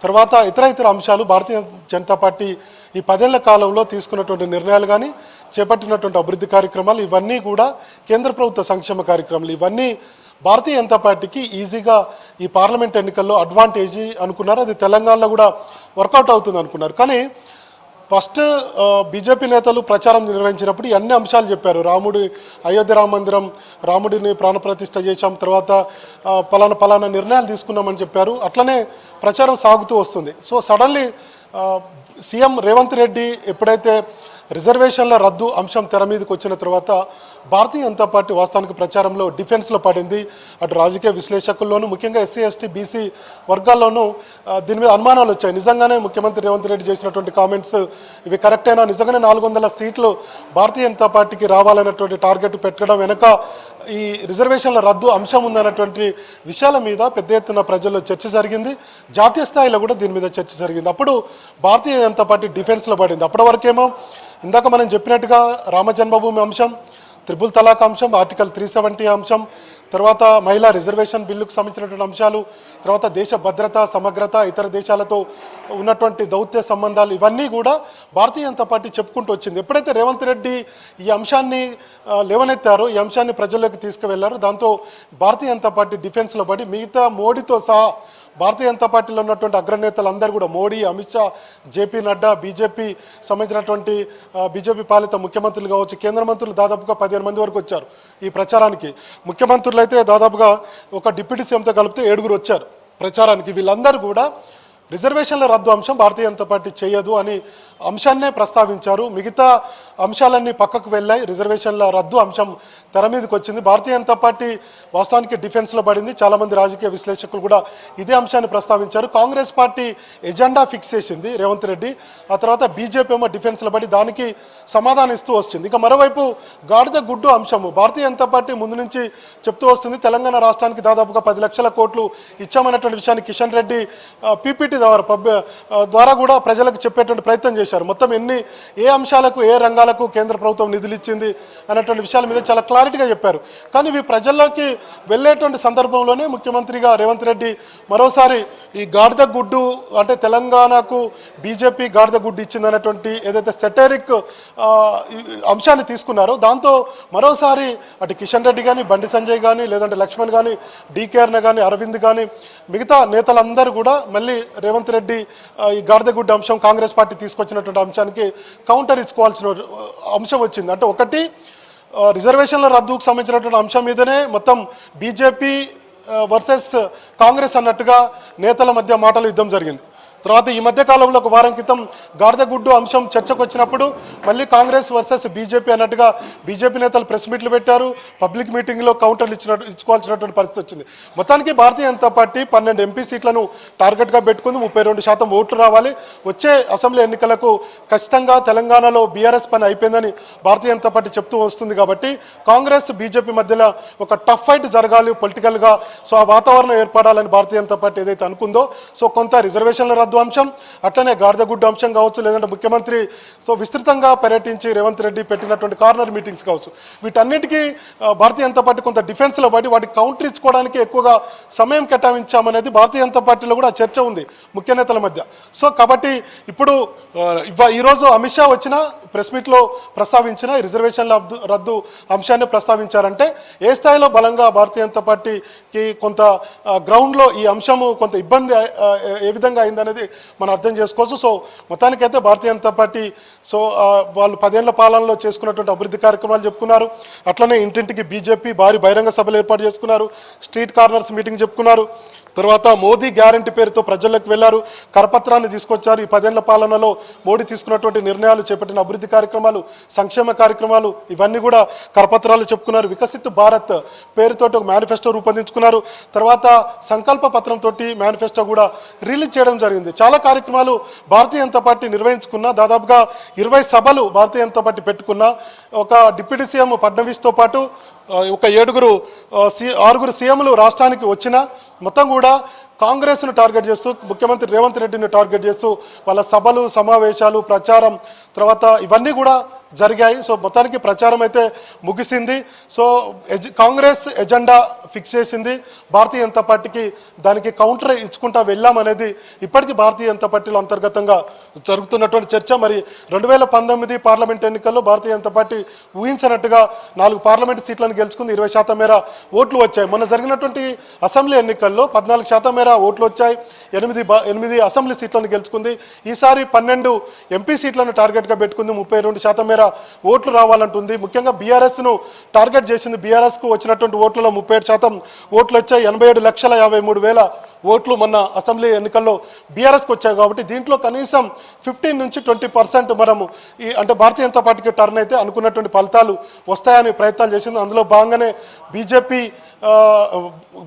తర్వాత ఇతర అంశాలు భారతీయ జనతా పార్టీ ఈ 10 ఏళ్ల కాలంలో తీసుకున్నటువంటి నిర్ణయాలు కానీ చేపట్టినటువంటి అభివృద్ధి కార్యక్రమాలు ఇవన్నీ కూడా కేంద్ర ప్రభుత్వ సంక్షేమ కార్యక్రమాలు ఇవన్నీ భారతీయ జనతా పార్టీకి ఈజీగా ఈ పార్లమెంట్ ఎన్నికల్లో అడ్వాంటేజ్ అనుకున్నారు. అది తెలంగాణలో కూడా వర్కౌట్ అవుతుంది అనుకున్నారు. కానీ ఫస్ట్ బీజేపీ నేతలు ప్రచారం నిర్వహించినప్పుడు అన్ని అంశాలు చెప్పారు. అయోధ్య రామ మందిరం, రాముడిని ప్రాణప్రతిష్ఠ చేశాం, తర్వాత పలానా నిర్ణయాలు తీసుకున్నామని చెప్పారు. అట్లనే ప్రచారం సాగుతూ వస్తుంది. So suddenly CM Revanth Reddy ఎప్పుడైతే రిజర్వేషన్ల రద్దు అంశం తెర మీదకి వచ్చిన తర్వాత భారతీయ జనతా పార్టీ వాస్తవానికి ప్రచారంలో డిఫెన్స్లో పడింది. అటు రాజకీయ విశ్లేషకుల్లోనూ ముఖ్యంగా ఎస్సీ, ఎస్టీ, బీసీ వర్గాల్లోనూ దీని మీద అనుమానాలు వచ్చాయి. నిజంగానే ముఖ్యమంత్రి రేవంత్ రెడ్డి చేసినటువంటి కామెంట్స్ ఇవి కరెక్టేనా, నిజంగానే 400 సీట్లు భారతీయ జనతా పార్టీకి రావాలన్నటువంటి టార్గెట్ పెట్టడం వెనక ఈ రిజర్వేషన్ల రద్దు అంశం ఉందన్నటువంటి విషయాల మీద పెద్ద ఎత్తున ప్రజల్లో చర్చ జరిగింది. జాతీయ స్థాయిలో కూడా దీని మీద చర్చ జరిగింది. అప్పుడు భారతీయ జనతా పార్టీ డిఫెన్స్లో పడింది. అప్పటి వరకేమో ఇందాక మనం చెప్పినట్టుగా రామ జన్మభూమి అంశం, త్రిబుల్ తలాక్ అంశం, ఆర్టికల్ 370 అంశం, తర్వాత మహిళా రిజర్వేషన్ బిల్లుకు సంబంధించినటువంటి అంశాలు, తర్వాత దేశ భద్రత, సమగ్రత, ఇతర దేశాలతో ఉన్నటువంటి దౌత్య సంబంధాలు ఇవన్నీ కూడా భారతీయ జనతా పార్టీ చెప్పుకుంటూ వచ్చింది. ఎప్పుడైతే రేవంత్ రెడ్డి ఈ అంశాన్ని లేవనెత్తారో, ఈ అంశాన్ని ప్రజల్లోకి తీసుకువెళ్లారు, దాంతో భారతీయ జనతా పార్టీ డిఫెన్స్లో పడి మిగతా మోడీతో సహా భారతీయ జనతా పార్టీలో ఉన్నటువంటి అగ్రనేతలందరూ కూడా మోడీ, అమిత్ షా, జేపీ నడ్డా, బీజేపీ సంబంధించినటువంటి బీజేపీ పాలిత ముఖ్యమంత్రులు కావచ్చు, కేంద్ర మంత్రులు దాదాపుగా 15 మంది వరకు వచ్చారు ఈ ప్రచారానికి. ముఖ్యమంత్రులు అయితే దాదాపుగా ఒక డిప్యూటీ సీఎంతో కలిపితే 7 వచ్చారు ప్రచారానికి. వీళ్ళందరూ కూడా రిజర్వేషన్ల రద్దు అంశం భారతీయ జనతా పార్టీ చేయదు అని అంశాన్నే ప్రస్తావించారు. మిగతా అంశాలన్నీ పక్కకు వెళ్ళాయి. రిజర్వేషన్ల రద్దు అంశం తెర మీదకి వచ్చింది. భారతీయ జనతా పార్టీ వాస్తవానికి డిఫెన్స్లో పడింది. చాలామంది రాజకీయ విశ్లేషకులు కూడా ఇదే అంశాన్ని ప్రస్తావించారు. కాంగ్రెస్ పార్టీ ఎజెండా ఫిక్స్ చేసింది రేవంత్ రెడ్డి, ఆ తర్వాత బీజేపీ ఏమో డిఫెన్స్లో పడి దానికి సమాధానం ఇస్తూ వస్తుంది. ఇక మరోవైపు గాడిద గుడ్డు అంశము భారతీయ జనతా పార్టీ ముందు నుంచి చెప్తూ వస్తుంది. తెలంగాణ రాష్ట్రానికి దాదాపుగా 10 లక్షల కోట్లు ఇచ్చామన్నటువంటి విషయాన్ని కిషన్ రెడ్డి పీపీటీ ద్వారా కూడా ప్రజలకు చెప్పేటువంటి ప్రయత్నం చేశారు. మొత్తం ఏ అంశాలకు, ఏ రంగాలకు కేంద్ర ప్రభుత్వం నిధులు ఇచ్చింది అన్నటువంటి విషయాల మీద చాలా క్లారిటీగా చెప్పారు. కానీ ఇవి ప్రజల్లోకి వెళ్ళేటువంటి సందర్భంలోనే ముఖ్యమంత్రిగా రేవంత్ రెడ్డి మరోసారి ఈ గాడిద గుడ్డు అంటే తెలంగాణకు బీజేపీ గాడిద గుడ్డు ఇచ్చిందనేటువంటి ఏదైతే సెటరిక్ అంశాన్ని తీసుకున్నారో దాంతో మరోసారి అటు కిషన్ రెడ్డి కానీ, బండి సంజయ్ కానీ, లేదంటే లక్ష్మణ్ కానీ, డీకేఆర్న కానీ, అరవింద్ కానీ మిగతా నేతలందరూ కూడా మళ్ళీ రేవంత్ రెడ్డి ఈ గాడిదగుడ్డ అంశం కాంగ్రెస్ పార్టీ తీసుకొచ్చినటువంటి అంశానికి కౌంటర్ ఇచ్చుకోవాల్సిన అంశం వచ్చింది. అంటే ఒకటి రిజర్వేషన్ల రద్దుకు సంబంధించినటువంటి అంశం మీదనే మొత్తం బీజేపీ వర్సెస్ కాంగ్రెస్ అన్నట్టుగా నేతల మధ్య మాటల యుద్ధం జరిగింది. తర్వాత ఈ మధ్య కాలంలో ఒక వారం క్రితం గాడిదగుడ్డు అంశం చర్చకు వచ్చినప్పుడు మళ్ళీ కాంగ్రెస్ వర్సెస్ బీజేపీ అన్నట్టుగా బీజేపీ నేతలు ప్రెస్ మీట్లు పెట్టారు, పబ్లిక్ మీటింగ్లో కౌంటర్లు ఇచ్చుకోవాల్సినటువంటి పరిస్థితి వచ్చింది. మొత్తానికి భారతీయ జనతా పార్టీ 12 ఎంపీ సీట్లను టార్గెట్గా పెట్టుకుంది. 32% ఓట్లు రావాలి. వచ్చే అసెంబ్లీ ఎన్నికలకు ఖచ్చితంగా తెలంగాణలో బీఆర్ఎస్ పని అయిపోయిందని భారతీయ జనతా పార్టీ చెప్తూ వస్తుంది. కాబట్టి కాంగ్రెస్ బీజేపీ మధ్యలో ఒక టఫ్ ఫైట్ జరగాలి పొలిటికల్గా. సో ఆ వాతావరణం ఏర్పడాలని భారతీయ జనతా పార్టీ ఏదైతే అనుకుందో, సో కొంత రిజర్వేషన్ల రద్దు అంశం, అట్లనే గాడిదగుడ్డు అంశం కావచ్చు, లేదంటే ముఖ్యమంత్రి సో విస్తృతంగా పర్యటించి రేవంత్ రెడ్డి పెట్టినటువంటి కార్నర్ మీటింగ్స్ కావచ్చు, వీటన్నిటికీ భారతీయ జనతా పార్టీ కొంత డిఫెన్స్లో పడి వాటికి కౌంటర్ ఇచ్చుకోవడానికి ఎక్కువగా సమయం కేటాయించామనేది భారతీయ జనతా పార్టీలో కూడా చర్చ ఉంది ముఖ్య నేతల మధ్య. సో కాబట్టి ఇప్పుడు ఈరోజు అమిత్ షా వచ్చిన ప్రెస్ మీట్లో ప్రస్తావించిన రిజర్వేషన్ల రద్దు అంశాన్ని ప్రస్తావించారంటే ఏ స్థాయిలో బలంగా భారతీయ జనతా పార్టీకి కొంత గ్రౌండ్లో ఈ అంశము కొంత ఇబ్బంది ఏ విధంగా అయిందనేది మనం అర్థం చేసుకోవచ్చు. సో మొత్తానికైతే భారతీయ జనతా పార్టీ సో వాళ్ళు 10 ఏళ్ల పాలనలో చేసుకున్నటువంటి అభివృద్ధి కార్యక్రమాలు చెప్పుకున్నారు. అట్లనే ఇంటింటికి బీజేపీ భారీ బహిరంగ సభలు ఏర్పాటు చేసుకున్నారు, స్ట్రీట్ కార్నర్స్ మీటింగ్ చెప్పుకున్నారు. తర్వాత మోదీ గ్యారంటీ పేరుతో ప్రజలకు వెళ్లారు, కరపత్రాన్ని తీసుకొచ్చారు. ఈ 10 ఏళ్ల పాలనలో మోడీ తీసుకున్నటువంటి నిర్ణయాలు, చేపట్టిన అభివృద్ధి కార్యక్రమాలు, సంక్షేమ కార్యక్రమాలు ఇవన్నీ కూడా కరపత్రాలు చెప్పుకున్నారు. వికసిత్ భారత్ పేరుతోటి ఒక మేనిఫెస్టో రూపొందించుకున్నారు. తర్వాత సంకల్ప పత్రంతో మేనిఫెస్టో కూడా రిలీజ్ చేయడం జరిగింది. చాలా కార్యక్రమాలు భారతీయ జనతా పార్టీ నిర్వహించుకున్న, దాదాపుగా 20 సభలు భారతీయ జనతా పార్టీ పెట్టుకున్న, ఒక డిప్యూటీ సీఎం ఫడ్నవీస్తో పాటు ఒక 6 సీఎంలు రాష్ట్రానికి వచ్చిన, మొత్తం కూడా కాంగ్రెస్ను టార్గెట్ చేస్తూ ముఖ్యమంత్రి రేవంత్ రెడ్డిని టార్గెట్ చేస్తూ వాళ్ళ సభలు, సమావేశాలు, ప్రచారం తర్వాత ఇవన్నీ కూడా జరిగాయి. సో మొత్తానికి ప్రచారం అయితే ముగిసింది. సో కాంగ్రెస్ ఎజెండా ఫిక్స్ చేసింది, భారతీయ జనతా పార్టీకి దానికి కౌంటర్ ఇచ్చుకుంటా వెళ్ళామనేది ఇప్పటికీ భారతీయ జనతా పార్టీలో అంతర్గతంగా జరుగుతున్నటువంటి చర్చ. మరి 2019 పార్లమెంట్ ఎన్నికల్లో భారతీయ జనతా పార్టీ ఊహించినట్టుగా 4 పార్లమెంట్ సీట్లను గెలుచుకుంది, 20% మేర ఓట్లు వచ్చాయి. మొన్న జరిగినటువంటి అసెంబ్లీ ఎన్నికల్లో 14% మేర ఓట్లు వచ్చాయి, 8 అసెంబ్లీ సీట్లను గెలుచుకుంది. ఈసారి 12 ఎంపీ సీట్లను టార్గెట్గా పెట్టుకుంది, 32% మేర ఓట్లు రావాలంటుంది. ముఖ్యంగా బీఆర్ఎస్ను టార్గెట్ చేసింది. బీఆర్ఎస్కు వచ్చినటువంటి ఓట్లలో 37% ఓట్లు వచ్చాయి. 87,53,000 ఓట్లు మొన్న అసెంబ్లీ ఎన్నికల్లో బీఆర్ఎస్కి వచ్చాయి. కాబట్టి దీంట్లో కనీసం 15 నుంచి 20% మనము అంటే భారతీయ జనతా పార్టీకి టర్న్ అయితే అనుకున్నటువంటి ఫలితాలు వస్తాయని ప్రయత్నాలు చేసింది. అందులో భాగంగానే బీజేపీ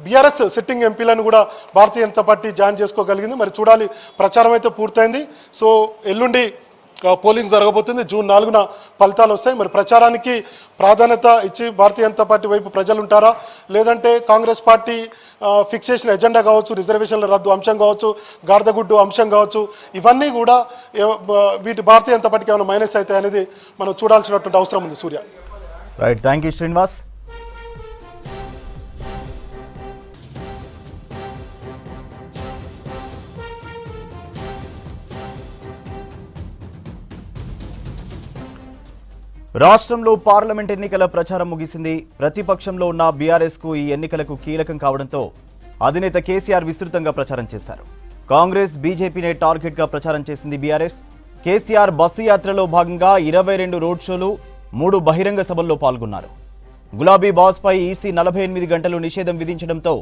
బీఆర్ఎస్ సిట్టింగ్ ఎంపీలను కూడా భారతీయ జనతా పార్టీ జాయిన్ చేసుకోగలిగింది. మరి చూడాలి, ప్రచారం అయితే పూర్తయింది. సో ఎల్లుండి పోలింగ్ జరగబోతుంది, జూన్ 4న ఫలితాలు వస్తాయి. మరి ప్రచారానికి ప్రాధాన్యత ఇచ్చి భారతీయ జనతా పార్టీ వైపు ప్రజలు ఉంటారా, లేదంటే కాంగ్రెస్ పార్టీ ఫిక్స్ చేసిన ఎజెండా కావచ్చు, రిజర్వేషన్ల రద్దు అంశం కావచ్చు, గాడిదగుడ్డు అంశం కావచ్చు, ఇవన్నీ కూడా వీటి భారతీయ జనతా పార్టీకి ఏమైనా మైనస్ అవుతాయి అనేది మనం చూడాల్సినటువంటి అవసరం ఉంది. Surya. Right, thank you Srinivas. రాష్ట్రంలో పార్లమెంట్ ఎన్నికల ప్రచారం ముగిసింది. ప్రతిపక్షంలో ఉన్న బీఆర్ఎస్కు ఈ ఎన్నికలకు కీలకం కావడంతో అధినేత కేసీఆర్ విస్తృతంగా ప్రచారం చేశారు. కాంగ్రెస్, బీజేపీనే టార్గెట్గా ప్రచారం చేసింది బీఆర్ఎస్. కేసీఆర్ బస్సు యాత్రలో భాగంగా 22 రోడ్ షోలు, 3 బహిరంగ సభల్లో పాల్గొన్నారు. గులాబీ బాస్పై ఈసీ 48 గంటలు నిషేధం విధించడంతో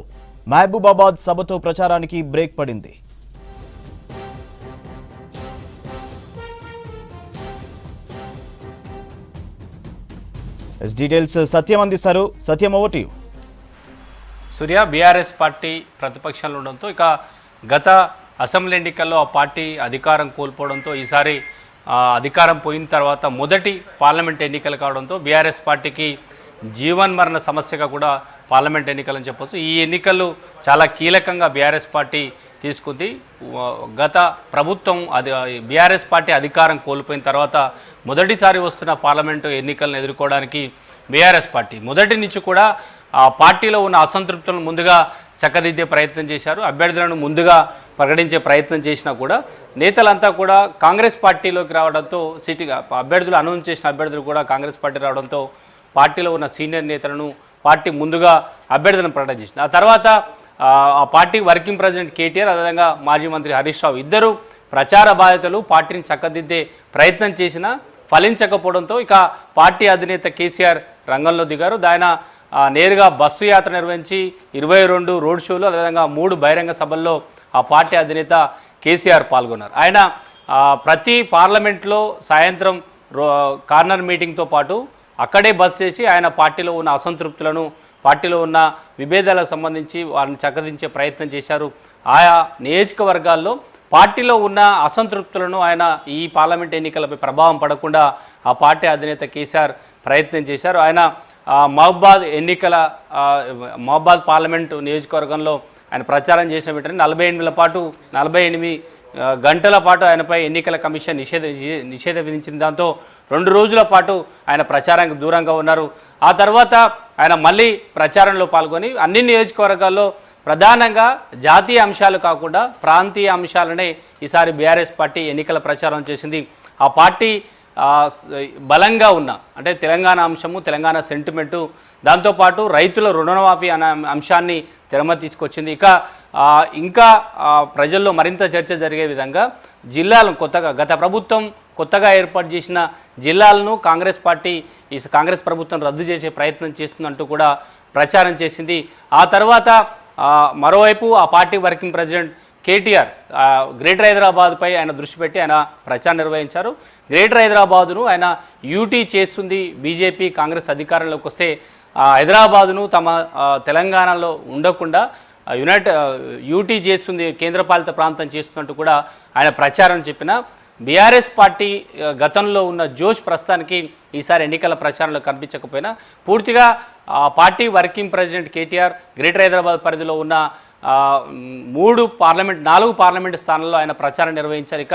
మహబూబాబాద్ సభతో ప్రచారానికి బ్రేక్ పడింది. డీటెయిల్స్ సత్యం అందిస్తారు. Satyam, over to you. Surya, BRS party ప్రతిపక్షంలో ఉండడంతో ఇక గత అసెంబ్లీ ఎన్నికల్లో ఆ పార్టీ అధికారం కోల్పోవడంతో ఈసారి అధికారం పోయిన తర్వాత మొదటి పార్లమెంట్ ఎన్నికలు కావడంతో బీఆర్ఎస్ పార్టీకి జీవన్మరణ సమస్యగా కూడా పార్లమెంట్ ఎన్నికలని చెప్పొచ్చు. ఈ ఎన్నికలు చాలా కీలకంగా బీఆర్ఎస్ పార్టీ తీసుకుంది. గత ప్రభుత్వం బీఆర్ఎస్ పార్టీ అధికారం కోల్పోయిన తర్వాత మొదటిసారి వస్తున్న పార్లమెంటు ఎన్నికలను ఎదుర్కోవడానికి బీఆర్ఎస్ పార్టీ మొదటి నుంచి కూడా ఆ పార్టీలో ఉన్న అసంతృప్తులను ముందుగా చక్కదిద్దే ప్రయత్నం చేశారు. అభ్యర్థులను ముందుగా ప్రకటించే ప్రయత్నం చేసినా కూడా నేతలంతా కూడా కాంగ్రెస్ పార్టీలోకి రావడంతో అభ్యర్థులు అనౌన్స్ చేసిన అభ్యర్థులు కూడా కాంగ్రెస్ పార్టీ రావడంతో పార్టీలో ఉన్న సీనియర్ నేతలను పార్టీ ముందుగా అభ్యర్థులను ప్రకటన చేసింది. ఆ తర్వాత ఆ పార్టీ వర్కింగ్ ప్రెసిడెంట్ కేటీఆర్, అదేవిధంగా మాజీ మంత్రి హరీష్ రావు ఇద్దరు ప్రచార బాధ్యతలు పార్టీని చక్కదిద్దే ప్రయత్నం చేసినా ఫలించకపోవడంతో ఇక పార్టీ అధినేత కేసీఆర్ రంగంలో దిగారు. ఆయన నేరుగా బస్సు యాత్ర నిర్వహించి 22 రోడ్ షోలు అదేవిధంగా 3 బహిరంగ సభల్లో ఆ పార్టీ అధినేత కేసీఆర్ పాల్గొన్నారు. ఆయన ప్రతి పార్లమెంట్లో సాయంత్రం కార్నర్ మీటింగ్తో పాటు అక్కడే బస్ చేసి ఆయన పార్టీలో ఉన్న అసంతృప్తులను, పార్టీలో ఉన్న విభేదాలకు సంబంధించి వారిని చక్కదించే ప్రయత్నం చేశారు. ఆయా నియోజకవర్గాల్లో పార్టీలో ఉన్న అసంతృప్తులను ఆయన ఈ పార్లమెంట్ ఎన్నికలపై ప్రభావం పడకుండా ఆ పార్టీ అధినేత కేసీఆర్ ప్రయత్నం చేశారు. ఆయన మహబాద్ పార్లమెంటు నియోజకవర్గంలో ఆయన ప్రచారం చేసిన వెంటనే 48 గంటల పాటు ఆయనపై ఎన్నికల కమిషన్ నిషేధం విధించింది. దాంతో 2 రోజుల పాటు ఆయన ప్రచారానికి దూరంగా ఉన్నారు. ఆ తర్వాత ఆయన మళ్ళీ ప్రచారంలో పాల్గొని అన్ని నియోజకవర్గాల్లో ప్రధానంగా జాతీయ అంశాలు కాకుండా ప్రాంతీయ అంశాలనే ఈసారి బీఆర్ఎస్ పార్టీ ఎన్నికల ప్రచారం చేసింది. ఆ పార్టీ బలంగా ఉన్న అంటే తెలంగాణ అంశము, తెలంగాణ సెంటిమెంటు, దాంతోపాటు రైతుల రుణమాఫీ అనే అంశాన్ని తెరమ తీసుకొచ్చింది. ఇంకా ప్రజల్లో మరింత చర్చ జరిగే విధంగా జిల్లాలను గత ప్రభుత్వం కొత్తగా ఏర్పాటు చేసిన జిల్లాలను కాంగ్రెస్ ప్రభుత్వం రద్దు చేసే ప్రయత్నం చేస్తుందంటూ కూడా ప్రచారం చేసింది. ఆ తర్వాత మరోవైపు ఆ party working president KTR greater హైదరాబాద్పై ఆయన దృష్టి పెట్టి ఆయన ప్రచారం నిర్వహించారు. గ్రేటర్ హైదరాబాదును ఆయన యూటీ చేస్తుంది, బీజేపీ కాంగ్రెస్ అధికారంలోకి వస్తే హైదరాబాదును తమ తెలంగాణలో ఉండకుండా యూటీ చేస్తుంది, కేంద్రపాలిత ప్రాంతం చేస్తున్నట్టు కూడా ఆయన ప్రచారం చెప్పిన బీఆర్ఎస్ పార్టీ గతంలో ఉన్న జోష్ ప్రస్తుతానికి ఈసారి ఎన్నికల ప్రచారంలో కనిపించకపోయినా పూర్తిగా party working president KTR greater Hyderabad పరిధిలో ఉన్న 4 పార్లమెంటు స్థానాల్లో ఆయన ప్రచారం నిర్వహించారు. ఇక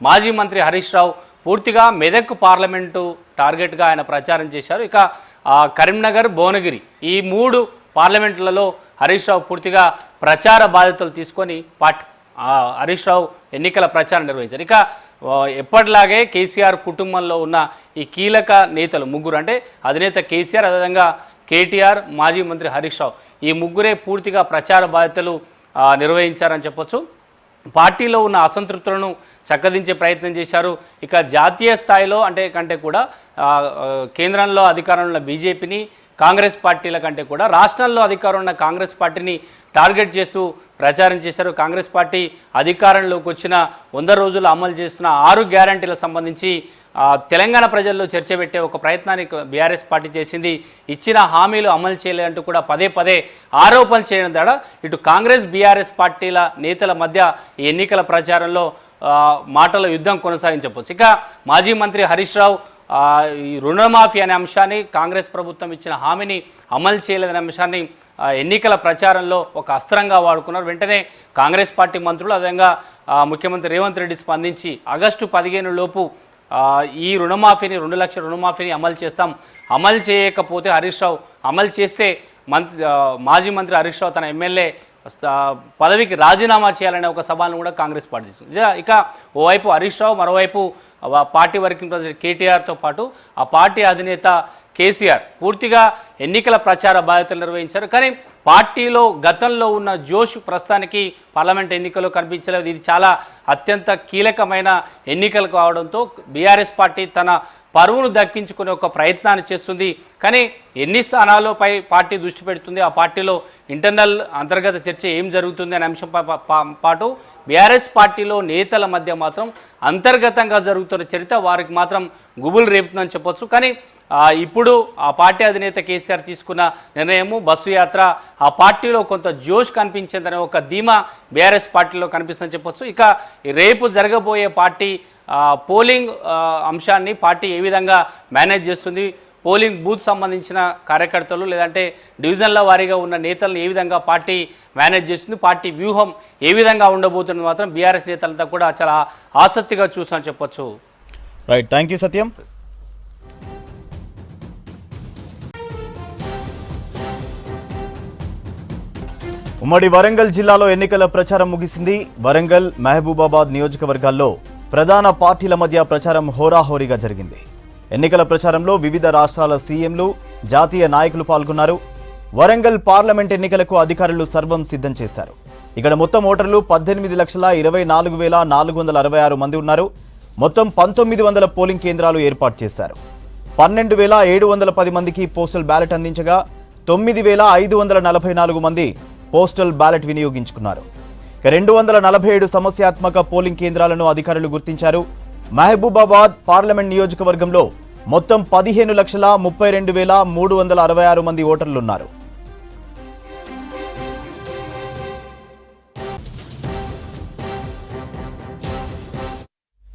మాజీ మంత్రి హరీష్ రావు పూర్తిగా మెదక్ పార్లమెంటు టార్గెట్గా ఆయన ప్రచారం చేశారు. ఇక కరీంనగర్, భువనగిరి ఈ 3 పార్లమెంట్లలో హరీష్ రావు పూర్తిగా ప్రచార బాధ్యతలు తీసుకొని హరీష్ రావు ఎన్నికల ప్రచారం నిర్వహించారు. ఇక ఎప్పటిలాగే కేసీఆర్ కుటుంబంలో ఉన్న ఈ కీలక నేతలు 3 అంటే అధినేత కేసీఆర్, అదేవిధంగా కేటీఆర్, మాజీ మంత్రి హరీష్ రావు ఈ 3 పూర్తిగా ప్రచార బాధ్యతలు నిర్వహించారని చెప్పొచ్చు. పార్టీలో ఉన్న అసంతృప్తులను చక్కదించే ప్రయత్నం చేశారు. ఇక జాతీయ స్థాయిలో కంటే కూడా కేంద్రంలో అధికారంలో ఉన్న బీజేపీని, కాంగ్రెస్ పార్టీల కంటే కూడా రాష్ట్రాల్లో అధికారం ఉన్న కాంగ్రెస్ పార్టీని టార్గెట్ చేస్తూ ప్రచారం చేశారు. కాంగ్రెస్ పార్టీ అధికారంలోకి వచ్చిన 100 రోజులు అమలు చేస్తున్న 6 గ్యారంటీలకు సంబంధించి తెలంగాణ ప్రజల్లో చర్చ పెట్టే ఒక ప్రయత్నాన్ని బీఆర్ఎస్ పార్టీ చేసింది. ఇచ్చిన హామీలు అమలు చేయలేదంటూ కూడా పదే ఆరోపణలు చేయడం ద్వారా ఇటు కాంగ్రెస్ బీఆర్ఎస్ పార్టీల నేతల మధ్య ఈ ఎన్నికల ప్రచారంలో మాటల యుద్ధం కొనసాగించవచ్చు. ఇక మాజీ మంత్రి హరీష్ రావు ఈ రుణమాఫీ అనే అంశాన్ని, కాంగ్రెస్ ప్రభుత్వం ఇచ్చిన హామీని అమలు చేయలేదనే అంశాన్ని ఎన్నికల ప్రచారంలో ఒక అస్త్రంగా వాడుకున్నారు. వెంటనే కాంగ్రెస్ పార్టీ మంత్రులు అదేవిధంగా ముఖ్యమంత్రి రేవంత్ రెడ్డి స్పందించి ఆగస్టు 15 లోపు ఈ రుణమాఫీని 2 లక్షల రుణమాఫీని అమలు చేస్తాం, అమలు చేయకపోతే హరీష్ రావు, అమలు చేస్తే మాజీ మంత్రి హరీష్ రావు తన ఎమ్మెల్యే పదవికి రాజీనామా చేయాలనే ఒక సవాల్ను కూడా కాంగ్రెస్ పార్టీ తీసుకుంది. ఇక ఓవైపు హరీష్ రావు, మరోవైపు పార్టీ వర్కింగ్ ప్రెసిడెంట్ కేటీఆర్తో పాటు ఆ పార్టీ అధినేత కేసీఆర్ పూర్తిగా ఎన్నికల ప్రచార బాధ్యతలు నిర్వహించారు. కానీ పార్టీలో గతంలో ఉన్న జోష్ ప్రస్తుతానికి పార్లమెంట్ ఎన్నికల్లో కనిపించలేదు. ఇది చాలా అత్యంత కీలకమైన ఎన్నికలు కావడంతో బీఆర్ఎస్ పార్టీ తన పరువును దక్కించుకునే ఒక ప్రయత్నాన్ని చేస్తుంది. కానీ ఎన్ని స్థానాలపై పార్టీ దృష్టి పెడుతుంది, ఆ పార్టీలో ఇంటర్నల్ అంతర్గత చర్చ ఏం జరుగుతుంది అనే అంశం పాటు బీఆర్ఎస్ పార్టీలో నేతల మధ్య మాత్రం అంతర్గతంగా జరుగుతున్న చరిత్ర వారికి మాత్రం గుబులు రేపుతుందని చెప్పొచ్చు. కానీ ఇప్పుడు ఆ పార్టీ అధినేత కేసీఆర్ తీసుకున్న నిర్ణయము, బస్సు యాత్ర ఆ పార్టీలో కొంత జోష్ కనిపించిందనే ఒక ధీమా బీఆర్ఎస్ పార్టీలో కనిపిస్తుందని చెప్పొచ్చు. ఇక రేపు జరగబోయే పార్టీ పోలింగ్ అంశాన్ని పార్టీ ఏ విధంగా మేనేజ్ చేస్తుంది, పోలింగ్ బూత్ సంబంధించిన కార్యకర్తలు లేదంటే డివిజన్ల వారీగా ఉన్న నేతలను ఏ విధంగా పార్టీ మేనేజ్ చేస్తుంది, పార్టీ వ్యూహం ఏ విధంగా ఉండబోతుంది మాత్రం బీఆర్ఎస్ నేతలంతా కూడా చాలా ఆసక్తిగా చూస్తామని చెప్పొచ్చు. రైట్, థ్యాంక్ యూ సత్యం. ఉమ్మడి వరంగల్ జిల్లాలో ఎన్నికల ప్రచారం ముగిసింది. వరంగల్, మహబూబాబాద్ నియోజకవర్గాల్లో ప్రధాన పార్టీల మధ్య ప్రచారం హోరాహోరీగా జరిగింది. ఎన్నికల ప్రచారంలో వివిధ రాష్ట్రాల సీఎంలు, జాతీయ నాయకులు పాల్గొన్నారు. వరంగల్ పార్లమెంట్ ఎన్నికలకు అధికారులు సర్వం సిద్ధం చేశారు. ఇక్కడ మొత్తం ఓటర్లు 18,24,466 మంది ఉన్నారు. మొత్తం 1900 పోలింగ్ కేంద్రాలు ఏర్పాటు చేశారు. 12,710 మందికి పోస్టల్ బ్యాలెట్ అందించగా 9,544 మంది పోస్టల్ బ్యాలెట్ వినియోగించుకున్నారు. 247 సమస్యాత్మక పోలింగ్ కేంద్రాలను అధికారులు గుర్తించారు. మహబూబాబాద్ పార్లమెంట్ నియోజకవర్గంలో మొత్తం 15,32,366 మంది ఓటర్లున్నారు.